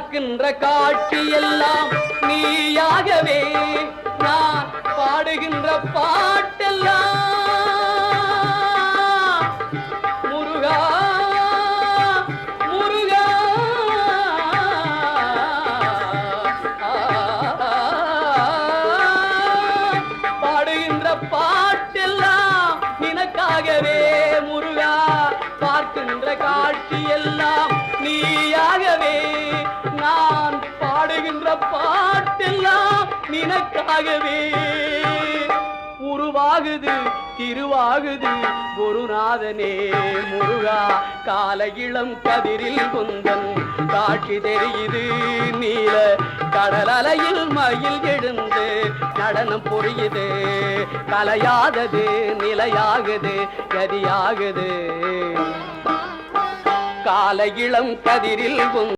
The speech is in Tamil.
பார்க்கின்ற காட்சி எல்லாம் நீயாகவே நான் பாடுகின்ற பாட்டெல்லாம் முருகா முருகா பாடுகின்ற பாட்டெல்லாம் நினக்காகவே முருகா பார்க்கின்ற காட்சி எல்லாம் நீயாகவே நான் பாடுகின்ற பாட்டெல்லாம் நினக்காகவே உருவாகுது திருவாகுது குருநாதனே முருகா கால இளம் கதிரில் குந்தன் காட்சி தெரியுது நீல கடல் அலையில் மயில் எழுந்து நடனம் புரியுது கலையாதது நிலையாகுது கதியாகுது கால இளம் கதிரில்